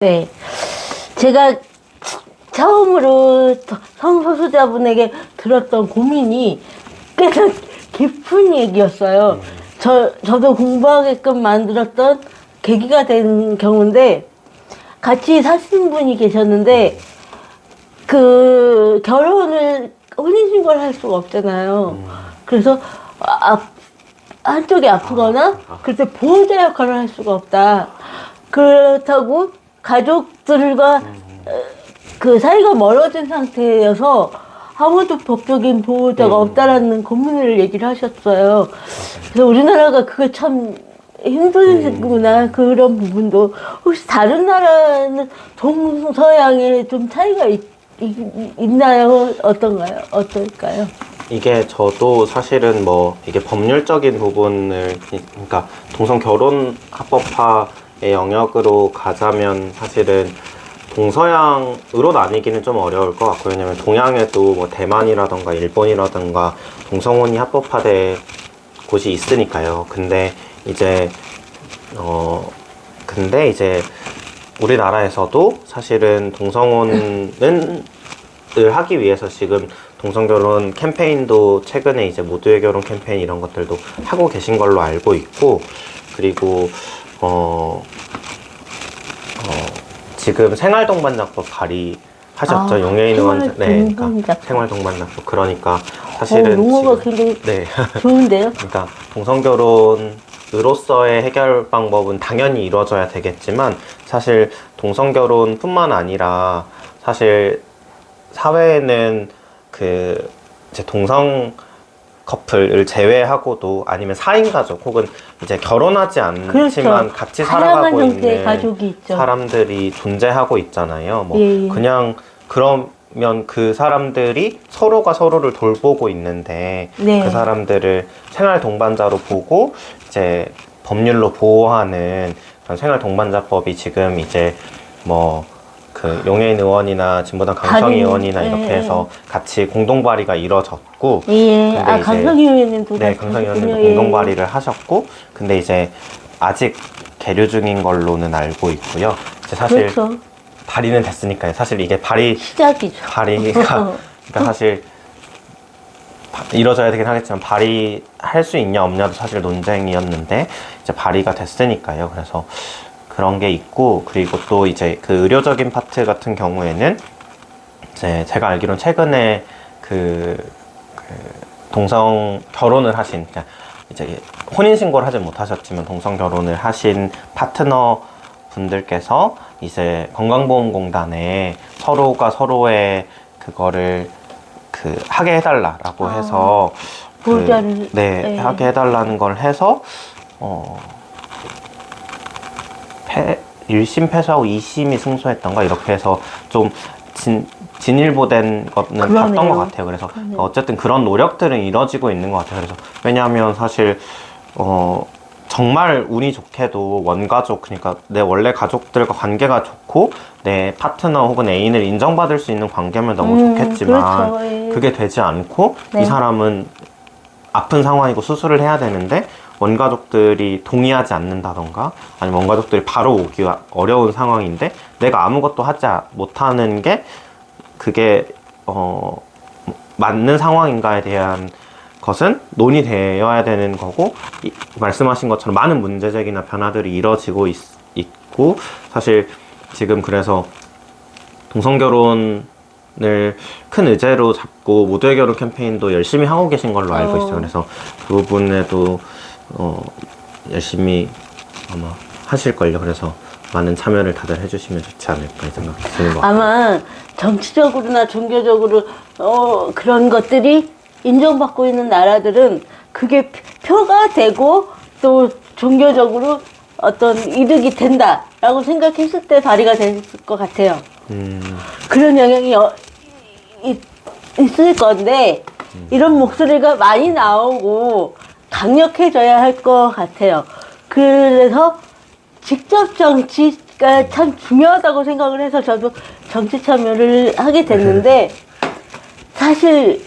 네. 제가 처음으로 성소수자분에게 들었던 고민이 꽤나 깊은 얘기였어요. 저도 공부하게끔 만들었던 계기가 된 경우인데, 같이 사시는 분이 계셨는데, 혼인신고를 할 수가 없잖아요. 그래서, 한쪽이 아프거나, 그럴 때 보호자 역할을 할 수가 없다. 그렇다고 가족들과 그 사이가 멀어진 상태여서 아무도 법적인 보호자가 없다라는 고민을 얘기를 하셨어요. 그래서 우리나라가 그게 참 힘들구나, 그런 부분도. 혹시 다른 나라는 동서양에 좀 차이가 있나요? 어떨까요? 이게 저도 사실은 뭐 이게 법률적인 부분을, 그러니까 동성 결혼 합법화의 영역으로 가자면 사실은 동서양으로 나뉘기는 좀 어려울 것 같고요. 왜냐면 동양에도 뭐 대만이라던가 일본이라던가 동성혼이 합법화된 곳이 있으니까요. 근데 이제 우리나라에서도 사실은 동성혼을 하기 위해서 지금 동성결혼 캠페인도 최근에 이제 모두의 결혼 캠페인 이런 것들도 하고 계신 걸로 알고 있고, 그리고 지금 생활동반자법 발의하셨죠. 용해인 의원. 네, 그러니까 생활동반자법. 그러니까 사실은 용어가 굉장히 좋은데요. 그러니까 동성결혼으로서의 해결 방법은 당연히 이루어져야 되겠지만, 사실 동성결혼뿐만 아니라 사실 사회에는 이제 동성 커플을 제외하고도 아니면 4인 가족 혹은 이제 결혼하지 않지만 같이 살아가고 있는 가족이 있죠. 사람들이 존재하고 있잖아요. 뭐 예. 그냥 그러면 그 사람들이 서로가 서로를 돌보고 있는데, 네. 그 사람들을 생활 동반자로 보고 이제 법률로 보호하는 그런 생활 동반자법이 지금 이제 뭐 용해인 의원이나 진보당 강성희 의원이나 이렇게 해서 같이 공동 발의가 이뤄졌고, 예. 강성희 의원님도 네, 강성희 의원님도 공동 발의를 하셨고, 근데 이제 아직 계류 중인 걸로는 알고 있고요. 이제 사실 그렇죠. 발의는 됐으니까요. 사실 이게 시작이죠. 발의가 그러니까 사실 이뤄져야 되긴 하겠지만 발의할 수 있냐 없냐도 사실 논쟁이었는데 이제 발의가 됐으니까요. 그래서 그런 게 있고, 그리고 또 이제 그 의료적인 파트 같은 경우에는 이제 제가 알기로는 최근에 동성 결혼을 하신, 그러니까 이제 혼인 신고를 하지 못하셨지만 동성 결혼을 하신 파트너 분들께서 이제 건강보험공단에 서로가 서로의 그거를 하게 해달라라고 해서 보호자를 하게 해달라는 걸 해서 1심 패소하고 2심이 승소했던가 이렇게 해서 좀 진일보된 거는 봤던 것 같아요. 그래서 어쨌든 그런 노력들은 이뤄지고 있는 것 같아요. 그래서 왜냐하면 사실 정말 운이 좋게도 원가족, 그러니까 내 원래 가족들과 관계가 좋고 내 파트너 혹은 애인을 인정받을 수 있는 관계면 너무 좋겠지만 그렇죠. 예. 그게 되지 않고 이 사람은 아픈 상황이고 수술을 해야 되는데 원가족들이 동의하지 않는다던가, 아니면 원가족들이 바로 오기 어려운 상황인데 내가 아무것도 하지 못하는 게 그게 맞는 상황인가에 대한 것은 논의되어야 되는 거고, 말씀하신 것처럼 많은 문제제기나 변화들이 이뤄지고 있고, 사실 지금 그래서 동성결혼을 큰 의제로 잡고 모두의 결혼 캠페인도 열심히 하고 계신 걸로 알고 있어요. 그래서 그 부분에도 열심히 아마 하실걸요. 그래서 많은 참여를 다들 해주시면 좋지 않을까 생각이 드는 것 같아요. 아마 정치적으로나 종교적으로 그런 것들이 인정받고 있는 나라들은 그게 표가 되고 또 종교적으로 어떤 이득이 된다라고 생각했을 때 발의가 됐을 것 같아요. 그런 영향이 있을 건데 이런 목소리가 많이 나오고 강력해져야 할 것 같아요. 그래서 직접 정치가 참 중요하다고 생각을 해서 저도 정치 참여를 하게 됐는데, 사실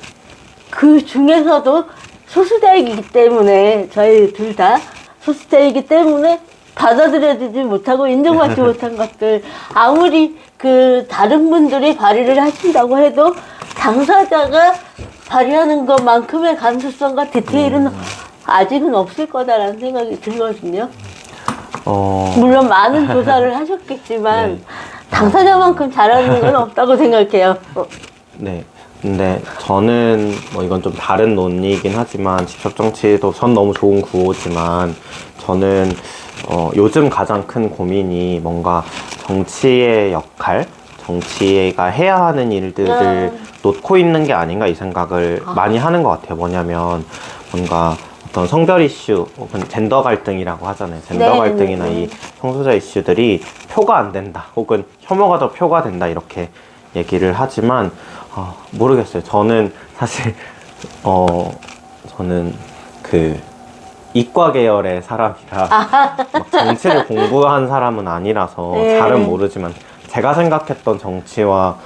그 중에서도 소수자이기 때문에, 저희 둘 다 소수자이기 때문에 받아들여지지 못하고 인정받지 못한 것들, 아무리 그 다른 분들이 발의를 하신다고 해도 당사자가 발의하는 것만큼의 감수성과 디테일은 아직은 없을 거다라는 생각이 들거든요. 물론 많은 조사를 하셨겠지만 네. 당사자만큼 잘하는 건 없다고 생각해요. 네. 근데 저는 뭐 이건 좀 다른 논리이긴 하지만 직접 정치도 전 너무 좋은 구호지만 저는 요즘 가장 큰 고민이 뭔가 정치의 역할, 정치가 해야 하는 일들을 놓고 있는 게 아닌가 이 생각을 많이 하는 것 같아요. 뭐냐면 뭔가 어떤 성별 이슈 혹은 젠더 갈등이라고 하잖아요. 젠더 네, 갈등이나 네. 이 성소수자 이슈들이 표가 안 된다 혹은 혐오가 더 표가 된다 이렇게 얘기를 하지만 모르겠어요. 저는 사실 저는 그 이과 계열의 사람이라 막 정치를 공부한 사람은 아니라서 네. 잘은 모르지만 제가 생각했던 정치와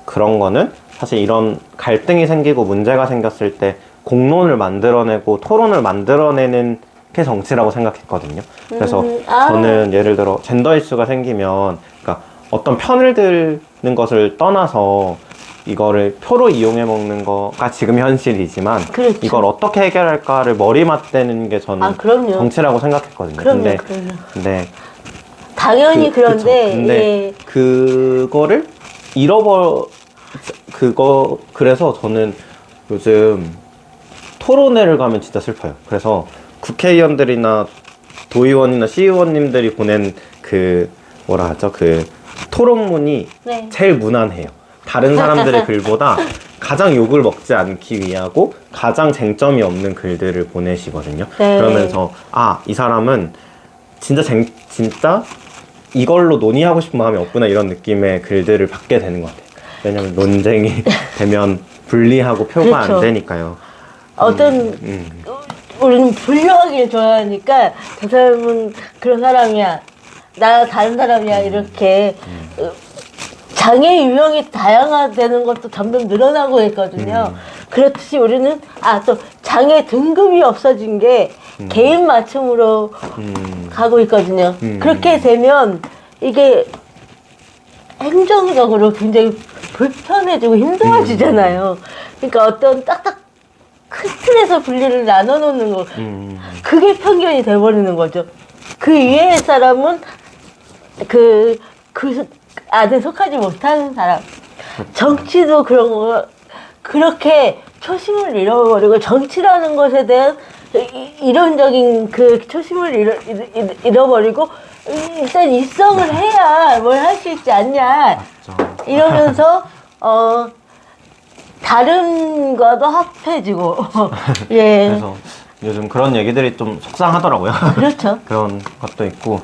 그런 거는 사실 이런 갈등이 생기고 문제가 생겼을 때 공론을 만들어내고 토론을 만들어내는 게 정치라고 생각했거든요. 그래서 저는 예를 들어 젠더 이슈가 생기면 그러니까 어떤 편을 드는 것을 떠나서 이거를 표로 이용해 먹는 거가 지금 현실이지만 그렇죠. 이걸 어떻게 해결할까를 머리 맞대는 게 저는 그럼요. 정치라고 생각했거든요. 그럼요. 근데 당연히 그런데 그쵸. 근데 예. 그거를 그래서 저는 요즘 토론회를 가면 진짜 슬퍼요. 그래서 국회의원들이나 도의원이나 시의원님들이 보낸 그 뭐라 하죠? 그 토론문이 네. 제일 무난해요. 다른 사람들의 글보다 가장 욕을 먹지 않기 위하고 가장 쟁점이 없는 글들을 보내시거든요. 네. 그러면서 이 사람은 진짜 이걸로 논의하고 싶은 마음이 없구나 이런 느낌의 글들을 받게 되는 것 같아요. 왜냐면 논쟁이 되면 불리하고 표가 그렇죠. 안 되니까요. 우리는 분류하기를 좋아하니까 저 사람은 그런 사람이야, 나 다른 사람이야 이렇게 장애 유형이 다양화되는 것도 점점 늘어나고 있거든요. 그렇듯이 우리는 또 장애 등급이 없어진 게 개인 맞춤으로 가고 있거든요. 그렇게 되면 이게 행정적으로 굉장히 불편해지고 힘들어지잖아요. 그러니까 어떤 딱딱 큰 틀에서 분리를 나눠 놓는 거, 그게 편견이 돼버리는 거죠. 그 위에 사람은 그 안에 속하지 못하는 사람. 정치도 그런 거, 그렇게 초심을 잃어버리고 정치라는 것에 대한 이론적인 그 초심을 잃어버리고 일단 입성을 해야 뭘 할 수 있지 않냐 이러면서 다른 거도 합해지고 예. 그래서 요즘 그런 얘기들이 좀 속상하더라고요. 그렇죠. 그런 것도 있고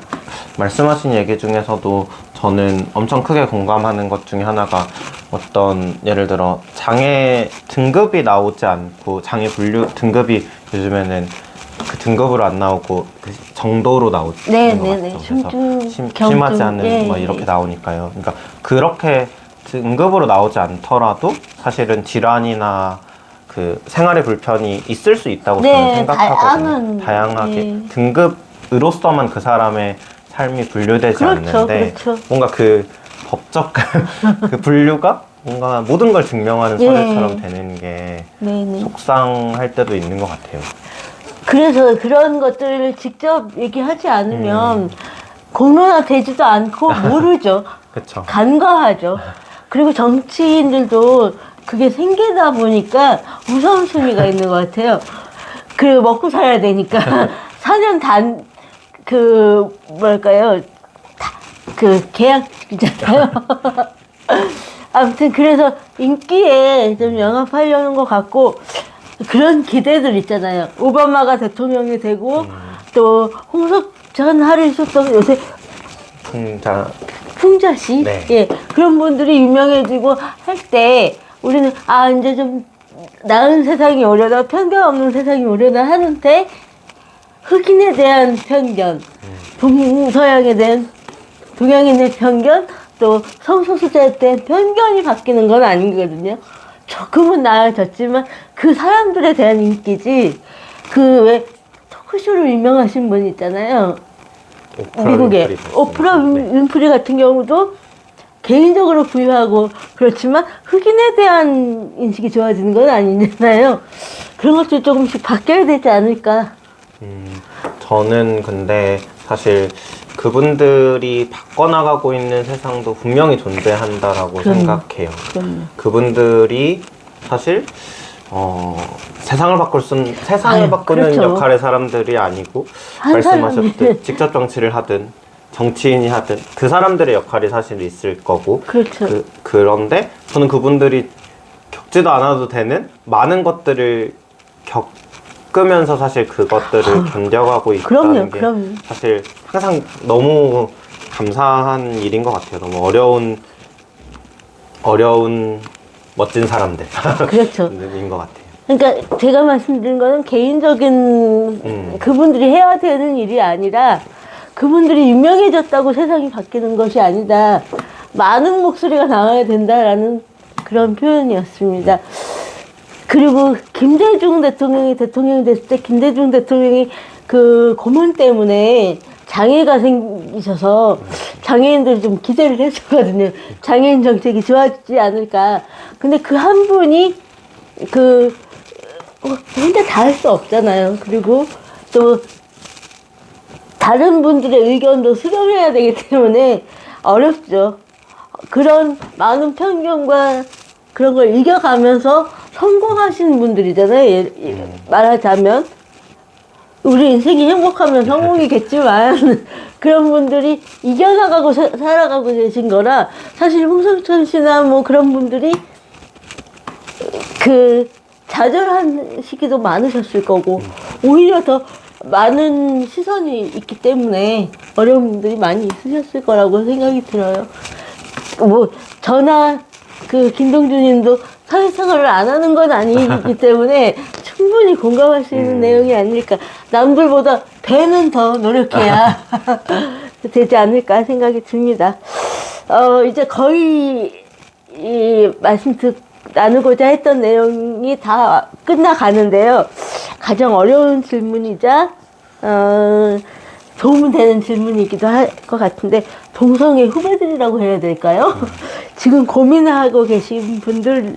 말씀하신 얘기 중에서도 저는 엄청 크게 공감하는 것 중에 하나가 어떤 예를 들어 장애 등급이 나오지 않고 장애 분류 등급이 요즘에는 그 등급으로 안 나오고 그 정도로 나오는 네, 것 네, 같아요. 네. 그래서 경중, 심하지 않은 예, 뭐 이렇게 나오니까요. 그러니까 그렇게 등급으로 나오지 않더라도 사실은 질환이나 그 생활의 불편이 있을 수 있다고 네, 저는 생각하거든요. 다양하게 예. 등급으로서만 그 사람의 삶이 분류되지 그렇죠, 않는데 그렇죠. 뭔가 그 법적 그 분류가 뭔가 모든 걸 증명하는 예. 서류처럼 되는 게 네, 네. 속상할 때도 있는 것 같아요. 그래서 그런 것들을 직접 얘기하지 않으면 공론화되지도 않고 모르죠. 그렇죠. 간과하죠. 그리고 정치인들도 그게 생기다 보니까 우선순위가 있는 것 같아요. 먹고 살아야 되니까 4년 뭐랄까요, 계약이잖아요. 아무튼 그래서 인기에 좀 영합하려는 것 같고 그런 기대들 있잖아요. 오바마가 대통령이 되고 또 홍석천 하리숙도 요새 풍자씨 네. 예, 그런 분들이 유명해지고 할 때 우리는 이제 좀 나은 세상이 오려나 편견 없는 세상이 오려나 하는데 흑인에 대한 편견, 동양인에 편견, 또 성소수자에 대한 편견이 바뀌는 건 아니거든요. 조금은 나아졌지만 그 사람들에 대한 인기지. 왜 토크쇼로 유명하신 분 있잖아요. 미국의 윈프리 됐습니다. 오프라 네. 윈프리 같은 경우도 개인적으로 부유하고 그렇지만 흑인에 대한 인식이 좋아지는 건 아니잖아요. 그런 것도 조금씩 바뀌어야 되지 않을까. 저는 근데 사실 그분들이 바꿔나가고 있는 세상도 분명히 존재한다라고 그럼요. 생각해요. 그럼요. 그분들이 사실 세상을 아유, 바꾸는 그렇죠. 역할의 사람들이 아니고 한 말씀하셨듯 사람이. 직접 정치를 하든 정치인이 하든 그 사람들의 역할이 사실 있을 거고 그렇죠. 그런데 저는 그분들이 겪지도 않아도 되는 많은 것들을 겪으면서 사실 그것들을 견뎌가고 있다는 게 그럼요. 사실 항상 너무 감사한 일인 것 같아요. 너무 어려운 멋진 사람들 그렇죠. 인 것 같아요. 그러니까 제가 말씀드린 거는 개인적인 그분들이 해야 되는 일이 아니라 그분들이 유명해졌다고 세상이 바뀌는 것이 아니다. 많은 목소리가 나와야 된다라는 그런 표현이었습니다. 그리고 김대중 대통령이 됐을 때 김대중 대통령이 그 고문 때문에 장애가 생기셔서 장애인들이 좀 기대를 했었거든요. 장애인 정책이 좋아지지 않을까. 근데 그 한 분이 혼자 다 할 수 없잖아요. 그리고 또 다른 분들의 의견도 수렴해야 되기 때문에 어렵죠. 그런 많은 편견과 그런 걸 이겨가면서 성공하신 분들이잖아요. 말하자면 우리 인생이 행복하면 성공이겠지만 그런 분들이 이겨나가고 살아가고 계신 거라 사실 홍성천 씨나 뭐 그런 분들이 좌절한 시기도 많으셨을 거고 오히려 더 많은 시선이 있기 때문에 어려운 분들이 많이 있으셨을 거라고 생각이 들어요. 뭐 저나 김동준님도 사회생활을 안 하는 건 아니기 때문에 충분히 공감할 수 있는 내용이 아닐까. 남들보다 배는 더 노력해야 되지 않을까 생각이 듭니다. 이제 거의 나누고자 했던 내용이 다 끝나가는데요. 가장 어려운 질문이자 도움이 되는 질문이기도 할 것 같은데 동성애 후배들이라고 해야 될까요? 지금 고민하고 계신 분들에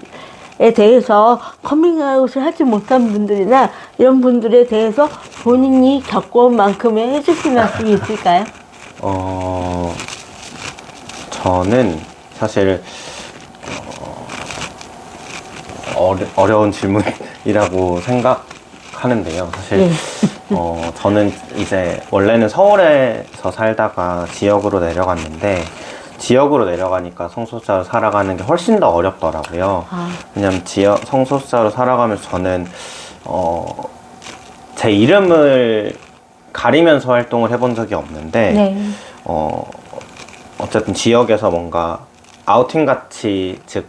대해서 커밍아웃을 하지 못한 분들이나 이런 분들에 대해서 본인이 겪어온 만큼의 해주실 말씀이 있을까요? 저는 사실 어려운 질문이라고 생각하는데요. 사실 네. 저는 이제 원래는 서울에서 살다가 지역으로 내려갔는데 지역으로 내려가니까 성소수자로 살아가는 게 훨씬 더 어렵더라고요. 왜냐면 성소수자로 살아가면서 저는 제 이름을 가리면서 활동을 해본 적이 없는데 네. 어쨌든 지역에서 뭔가 아우팅 같이 제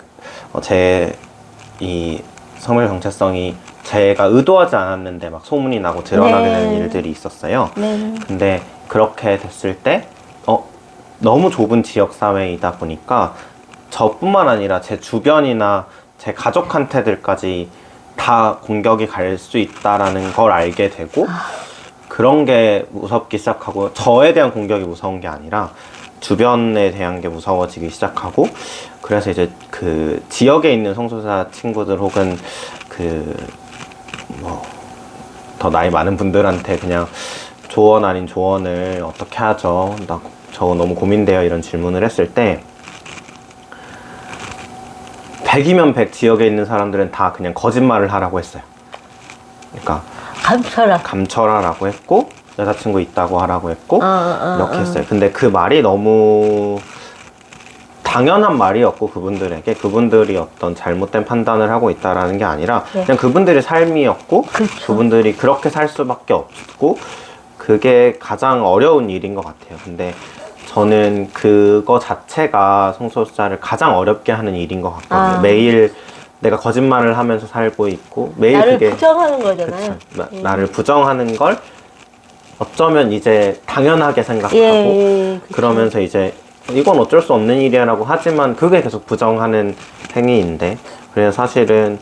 이 성별 정체성이 제가 의도하지 않았는데 막 소문이 나고 드러나게 되는 일들이 있었어요. 네. 근데 그렇게 됐을 때 너무 좁은 지역 사회이다 보니까 저뿐만 아니라 제 주변이나 제 가족한테들까지 다 공격이 갈 수 있다라는 걸 알게 되고 그런 게 무섭기 시작하고 저에 대한 공격이 무서운 게 아니라 주변에 대한 게 무서워지기 시작하고 그래서 이제 그 지역에 있는 성소수자 친구들 혹은 더 나이 많은 분들한테 그냥 조언 아닌 조언을 어떻게 하죠? 저 너무 고민돼요. 이런 질문을 했을 때 100이면 100 지역에 있는 사람들은 다 그냥 거짓말을 하라고 했어요. 그러니까 감춰라라고 했고 여자친구 있다고 하라고 했고 이렇게 했어요. 근데 그 말이 너무 당연한 말이었고 그분들에게 그분들이 어떤 잘못된 판단을 하고 있다라는 게 아니라 그냥 그분들의 삶이었고 그렇죠. 그분들이 그렇게 살 수밖에 없고 그게 가장 어려운 일인 것 같아요. 근데 저는 그거 자체가 성소수자를 가장 어렵게 하는 일인 것 같거든요. 매일 내가 거짓말을 하면서 살고 있고 매일 나를 그게 부정하는 거잖아요. 나를 부정하는 걸 어쩌면 이제 당연하게 생각하고 그러면서 이제 이건 어쩔 수 없는 일이라고 하지만 그게 계속 부정하는 행위인데 그래서 사실은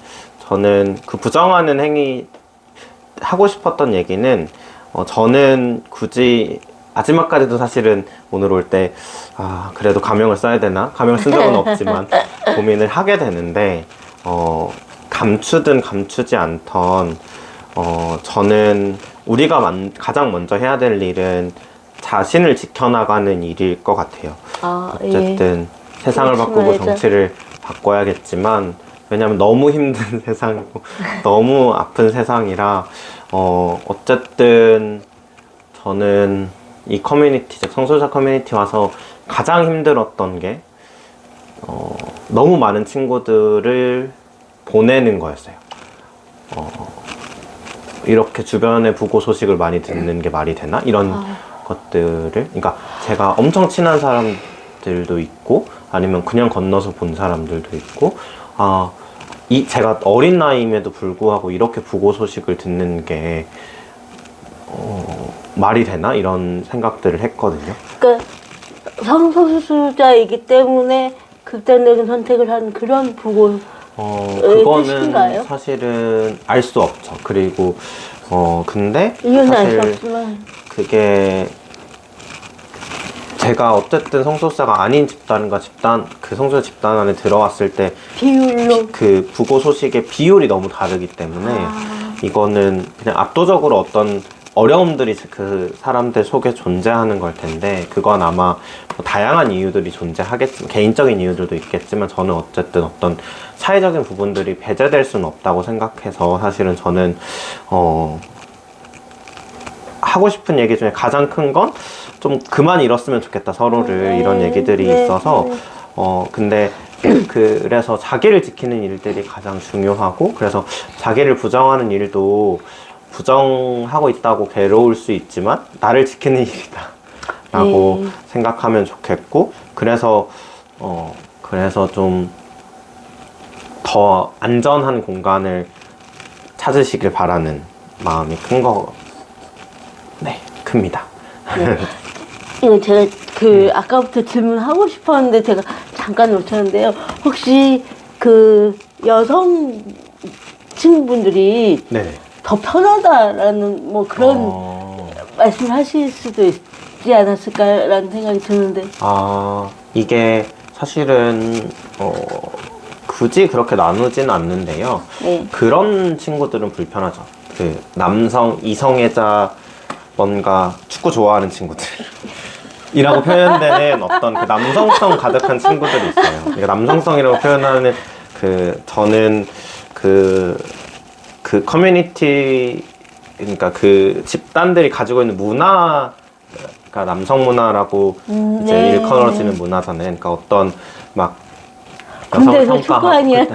저는 그 부정하는 행위 하고 싶었던 얘기는 저는 굳이 마지막까지도 사실은 오늘 올 때 그래도 가명을 써야 되나? 가명을 쓴 적은 없지만 고민을 하게 되는데 감추든 감추지 않던 저는 우리가 가장 먼저 해야 될 일은 자신을 지켜나가는 일일 것 같아요. 어쨌든 세상을 바꾸고 맞아. 정치를 바꿔야겠지만 왜냐면 너무 힘든 세상이고 너무 아픈 세상이라 어쨌든 저는 이 커뮤니티, 즉 성소수자 커뮤니티 와서 가장 힘들었던 게 너무 많은 친구들을 보내는 거였어요. 이렇게 주변에 부고 소식을 많이 듣는 게 말이 되나? 이런 것들을, 그러니까 제가 엄청 친한 사람들도 있고 아니면 그냥 건너서 본 사람들도 있고 제가 어린 나이임에도 불구하고 이렇게 부고 소식을 듣는 게 말이 되나? 이런 생각들을 했거든요. 그러니까 성소수자이기 때문에 극단적인 선택을 한 그런 부고 그거는 뜻인가요? 사실은 알 수 없죠. 그리고 근데 이유는 알 사실 수 없지만 그게 제가 어쨌든 성소수자가 아닌 집단과 그 성소수자 집단 안에 들어왔을 때 비율로 그 부고 소식의 비율이 너무 다르기 때문에 이거는 그냥 압도적으로 어떤 어려움들이 그 사람들 속에 존재하는 걸 텐데 그건 아마 뭐 다양한 이유들이 존재하겠지만 개인적인 이유들도 있겠지만 저는 어쨌든 어떤 사회적인 부분들이 배제될 수는 없다고 생각해서 사실은 저는 하고 싶은 얘기 중에 가장 큰 건 좀 그만 잃었으면 좋겠다 서로를 이런 얘기들이 있어서 근데 그래서 자기를 지키는 일들이 가장 중요하고 그래서 자기를 부정하는 일도 부정하고 있다고 괴로울 수 있지만 나를 지키는 일이다 라고 생각하면 좋겠고 그래서 좀 더 안전한 공간을 찾으시길 바라는 마음이 큽니다. 이거 제가 아까부터 질문하고 싶었는데 제가 잠깐 놓쳤는데요. 혹시 그 여성 친구분들이 네. 더 편하다라는 뭐 그런 말씀하실 수도 있지 않았을까라는 생각이 드는데. 이게 사실은 굳이 그렇게 나누진 않는데요. 네. 그런 친구들은 불편하죠. 그 이성애자 뭔가 축구 좋아하는 친구들 이라고 표현되는 어떤 그 남성성 가득한 친구들이 있어요. 그러니까 남성성이라고 표현하는 저는 그 커뮤니티 그러니까 그 집단들이 가지고 있는 문화가 남성 문화라고 이제 일컬어지는 문화잖아요. 그러니까 어떤 막 여성을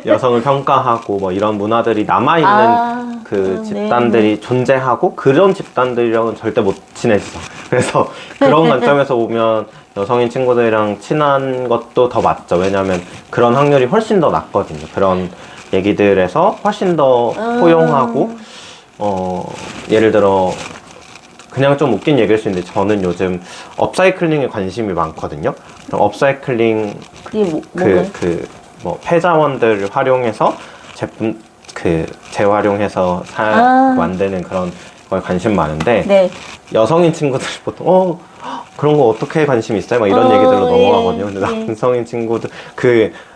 여성을 평가하고 뭐 이런 문화들이 남아있는 그 집단들이 존재하고 그런 집단들이랑은 절대 못 친해지죠. 그래서 그런 관점에서 보면 여성인 친구들이랑 친한 것도 더 맞죠. 왜냐하면 그런 확률이 훨씬 더 낮거든요. 그런 얘기들에서 훨씬 더 포용하고 예를 들어 그냥 좀 웃긴 얘기일 수 있는데 저는 요즘 업사이클링에 관심이 많거든요. 업사이클링 뭐 폐자원들을 활용해서 제품 재활용해서 만드는 그런 거에 관심 많은데 여성인 친구들 보통 그런 거 어떻게 관심 있어요? 막 이런 얘기들로 넘어가거든요. 근데 남성인 친구들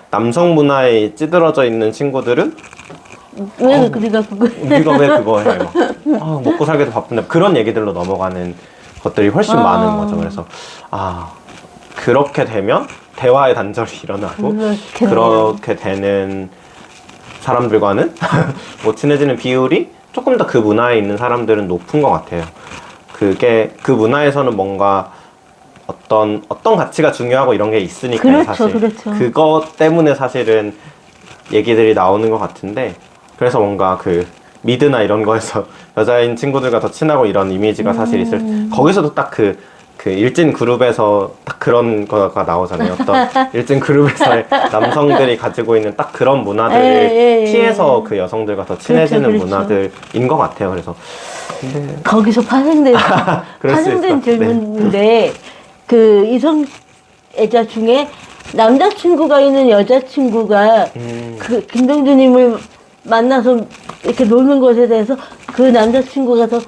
남성 문화에 찌들어져 있는 친구들은 왜 우리가 왜 그거 해? 막 먹고 살기도 바쁜데 그런 얘기들로 넘어가는 것들이 훨씬 많은 거죠. 그래서 그렇게 되면 대화의 단절이 일어나고 그렇게 되는 사람들과는 뭐 친해지는 비율이 조금 더 그 문화에 있는 사람들은 높은 것 같아요. 그게 그 문화에서는 뭔가 어떤 가치가 중요하고 이런 게 있으니까 사실 그것 때문에 사실은 얘기들이 나오는 것 같은데 그래서 뭔가 그 미드나 이런 거에서 여자인 친구들과 더 친하고 이런 이미지가 사실 거기서도 딱 그 일진 그룹에서 딱 그런 거가 나오잖아요. 어떤 일진 그룹에서의 남성들이 가지고 있는 딱 그런 문화들을 피해서 그 여성들과 더 친해지는 문화들인 것 같아요. 그래서 거기서 파생된 질문인데 그 이성애자 중에 남자친구가 있는 여자친구가 그 김동주님을 만나서 이렇게 노는 것에 대해서 그 남자친구가 더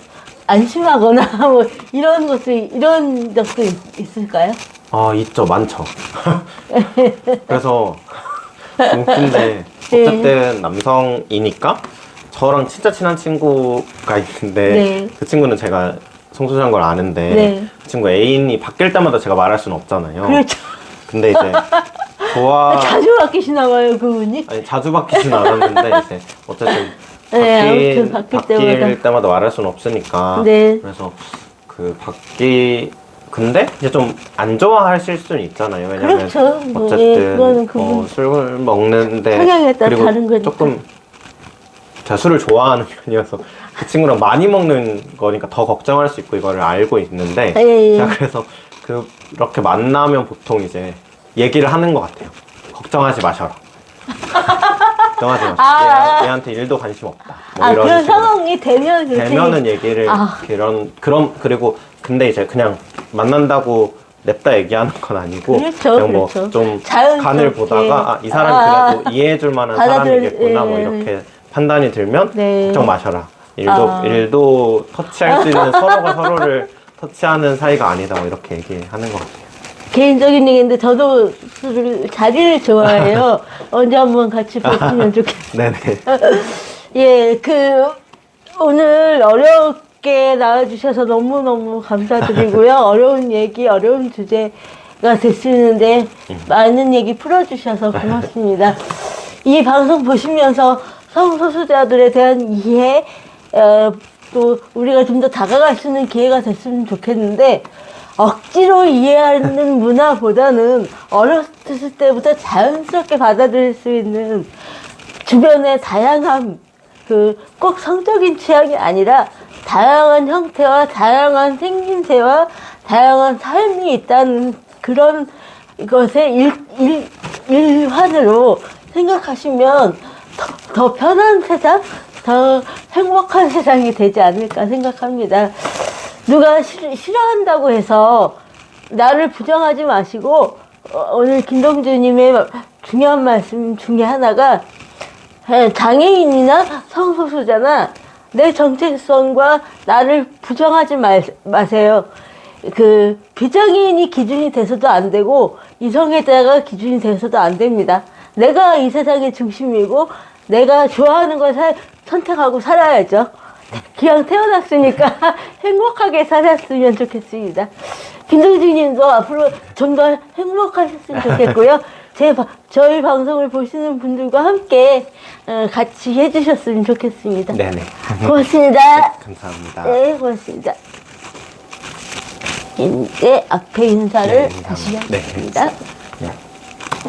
안심하거나 뭐 이런 것도 이런 적도 있을까요? 있죠. 많죠. 그래서 웃긴데 어쨌든 남성이니까 저랑 진짜 친한 친구가 있는데 네. 그 친구는 제가 성소수자인 걸 아는데 네. 그 친구 애인이 바뀔 때마다 제가 말할 수는 없잖아요. 그렇죠. 근데 이제 저와 자주 바뀌시나 봐요, 그분이. 아니 자주 바뀌진 않았는데 이제 어쨌든 네, 아무튼 바뀔 때마다 말할 수는 없으니까 네. 그래서 근데 이제 좀 안 좋아하실 수는 있잖아요. 왜냐면 그렇죠. 뭐, 어쨌든 그거는 그분 술을 먹는데 성향에 따라 그리고 다른 거니까. 조금 제가 술을 좋아하는 편이어서 그 친구랑 많이 먹는 거니까 더 걱정할 수 있고 이거를 알고 있는데 예. 제가 그래서 그렇게 만나면 보통 이제 얘기를 하는 것 같아요. 걱정하지 마셔라. 걱정하지 마셔라. 얘한테 일도 관심 없다. 뭐 이런 그런 식으로. 상황이 되면은 얘기를 그럼 그리고 근데 이제 그냥 만난다고 냅다 얘기하는 건 아니고 그렇죠, 그냥 뭐 그렇죠. 좀 자연스럽게. 간을 보다가 이 사람이 그래도 이해해줄 만한 사람이겠구나 뭐 이렇게 판단이 들면 네. 걱정 마셔라. 일도 터치할 수 있는 서로가 서로를 터치하는 사이가 아니다 뭐 이렇게 얘기하는 것 같아요. 개인적인 얘기인데 저도 자리를 좋아해요. 언제 한번 같이 뵀으면 좋겠어요. 네네. 예, 오늘 어렵게 나와주셔서 너무너무 감사드리고요. 어려운 얘기, 어려운 주제가 됐었는데 많은 얘기 풀어주셔서 고맙습니다. 이 방송 보시면서 성소수자들에 대한 이해, 또 우리가 좀 더 다가갈 수 있는 기회가 됐으면 좋겠는데 억지로 이해하는 문화보다는 어렸을 때부터 자연스럽게 받아들일 수 있는 주변의 다양한 꼭 성적인 취향이 아니라 다양한 형태와 다양한 생김새와 다양한 삶이 있다는 그런 것의 일환으로 생각하시면 더 편한 세상, 더 행복한 세상이 되지 않을까 생각합니다. 누가 싫어한다고 해서 나를 부정하지 마시고 오늘 김동주님의 중요한 말씀 중에 하나가 장애인이나 성소수자나 내 정체성과 나를 부정하지 마세요. 비장애인이 기준이 돼서도 안 되고 이성애자가 기준이 돼서도 안 됩니다. 내가 이 세상의 중심이고 내가 좋아하는 걸 선택하고 살아야죠. 그냥 태어났으니까 행복하게 살았으면 좋겠습니다. 김동주님도 앞으로 좀 더 행복하셨으면 좋겠고요. 저희 방송을 보시는 분들과 함께 같이 해주셨으면 좋겠습니다. 네네. 고맙습니다. 감사합니다. 네, 고맙습니다. 이제 앞에 인사를 네, 다시 네. 하겠습니다.